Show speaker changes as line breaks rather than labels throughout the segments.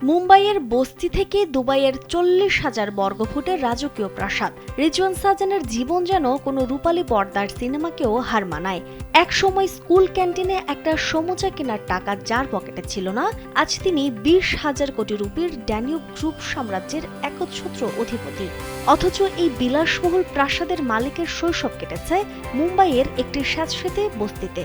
মুম্বাইয়ের বস্তি থেকে দুবাইয়ের 40,000 বর্গফুটের রাজকীয় প্রাসাদ রিজওয়ান সাজানের জীবন যেন কোনো রূপালী পর্দার সিনেমাকেও হার মানায়। একসময় স্কুল ক্যান্টিনে একটা সমুচা কেনার টাকা যার পকেটে ছিল না, আজ তিনি 20,000 কোটি রুপির ড্যানিউব গ্রুপ সাম্রাজ্যের একচ্ছত্র অধিপতি। অথচ এই বিলাসবহুল প্রাসাদের মালিকের শৈশব কেটেছে মুম্বাইয়ের একটি স্যাঁতসেঁতে বস্তিতে।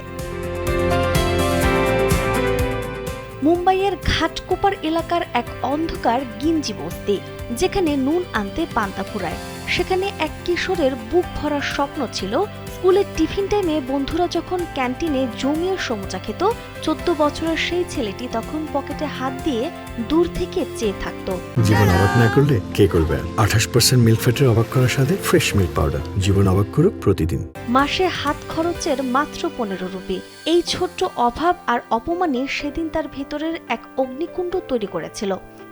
মুম্বাইয়ের ঘাটকোপার এলাকার এক অন্ধকার গিঞ্জি বস্তি, যেখানে নুন আনতে পান্তা ফুরায়। সেখানে এক কিশোরের বুক ভরার স্বপ্ন ছিল স্কুলের টিফিন টাইমে বন্ধুরা যখন ক্যান্টিনে জমিয়ে সমুচা খেত, 14 বছরের সেই ছেলেটি তখন পকেটে হাত দিয়ে দূর থেকে চেয়ে থাকত।
জীবন অবাক না করলে কে করবে? 28% মিল্ক ফ্যাটের অবাক করার সাথে ফ্রেশ মিল্ক পাউডার। জীবন অবাক করুক প্রতিদিন।
মাসে হাত খরচের মাত্র 15 রুপি। এই ছোট্ট অভাব আর অপমানে সেদিন তার ভেতরের এক অগ্নিকুণ্ড তৈরি করেছিল।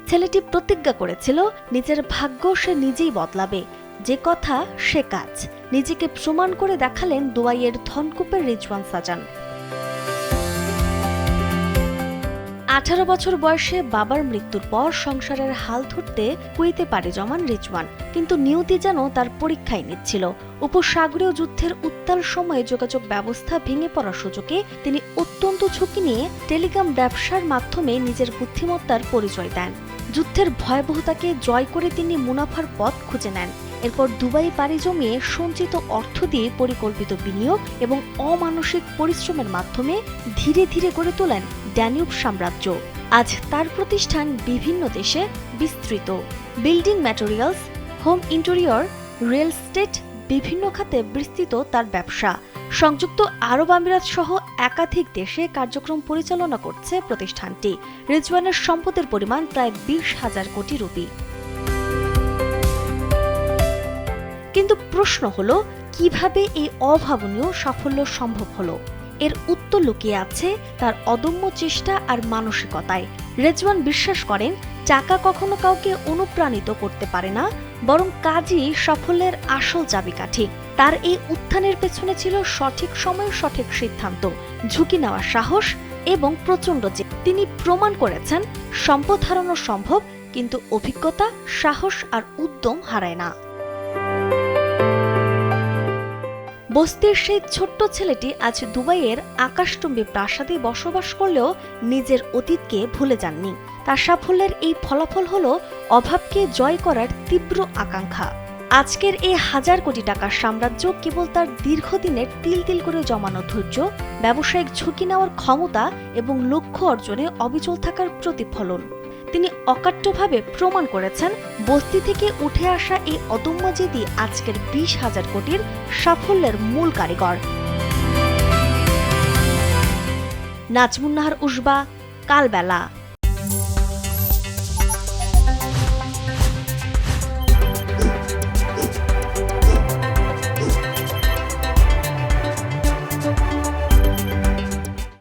ছেলেটি প্রতিজ্ঞা করেছিল নিজের ভাগ্য সে নিজেই বদলাবে। যে কথা সে কাজ। নিজেকে প্রমাণ করে দেখালেন দুবাইয়ের ধনকুপের রিজওয়ান সাজান। 18 বছর বয়সে বাবার মৃত্যুর পর সংসারের হাল ধরতে কুয়েতে পাড়ি জমান রিজওয়ান, কিন্তু নিয়তি যেন তার পরীক্ষায় নিচ্ছিল। উপসাগরীয় যুদ্ধের উত্তাল সময়ে যোগাযোগ ব্যবস্থা ভেঙে পড়ার সুযোগে তিনি অত্যন্ত ঝুঁকি নিয়ে টেলিকম ব্যবসার মাধ্যমে নিজের বুদ্ধিমত্তার পরিচয় দেন। যুদ্ধের ভয়াবহতাকে জয় করে তিনি মুনাফার পথ খুঁজে নেন। এরপর দুবাই পাড়ি জমিয়ে সঞ্চিত অর্থ দিয়ে পরিকল্পিত বিনিয়োগ এবং অমানসিক পরিশ্রমের মাধ্যমে ধীরে ধীরে গড়ে তোলেন ড্যানিউব সাম্রাজ্য। আজ তার প্রতিষ্ঠান বিভিন্ন দেশে বিস্তৃত। Building materials, home interior, real estate, বিভিন্ন খাতে বিস্তৃত তার ব্যবসা। সংযুক্ত আরব আমিরাত সহ একাধিক দেশে কার্যক্রম পরিচালনা করছে প্রতিষ্ঠানটি। রিজওয়ানের সম্পদের পরিমাণ প্রায় 20,000 কোটি রুপি। কিন্তু প্রশ্ন হলো, কিভাবে এই অভাবনীয় সাফল্য সম্ভব হলো? এর উত্তর লুকিয়ে আছে তার অদম্য চেষ্টা আর মানসিকতায়। রিজওয়ান বিশ্বাস করেন টাকা কখনো কাউকে অনুপ্রাণিত করতে পারে না, বরং কাজই সাফল্যের আসল চাবিকাঠি। তার এই উত্থানের পেছনে ছিল সঠিক সময়ে সঠিক সিদ্ধান্ত, ঝুঁকি নেওয়ার সাহস এবং প্রচণ্ড জেদ। তিনি প্রমাণ করেছেন সম্পদ হারানো সম্ভব, কিন্তু অভিজ্ঞতা, সাহস আর উদ্যম হারায় না। বস্তির সেই ছোট্ট ছেলেটি আজ দুবাইয়ের আকাশচুম্বী প্রাসাদে বসবাস করলেও নিজের অতীতকে ভুলে যাননি। তার সাফল্যের এই ফলাফল হলো অভাবকে জয় করার তীব্র আকাঙ্ক্ষা। আজকের এই 1000 কোটি টাকার সাম্রাজ্য কেবল তার দীর্ঘদিনের তিল তিল করে জমানো ধৈর্য, ব্যবসায়িক ঝুঁকি নেওয়ার ক্ষমতা এবং লক্ষ্য অর্জনে অবিচল থাকার প্রতিফলন। তিনি অকাট্যভাবে প্রমাণ করেছেন বস্তি থেকে উঠে আসা এই অদম্য জেদি আজকের 20,000 কোটির সাফল্যের মূল কারিগর। নাজমুন নাহার উসবা, কালবেলা।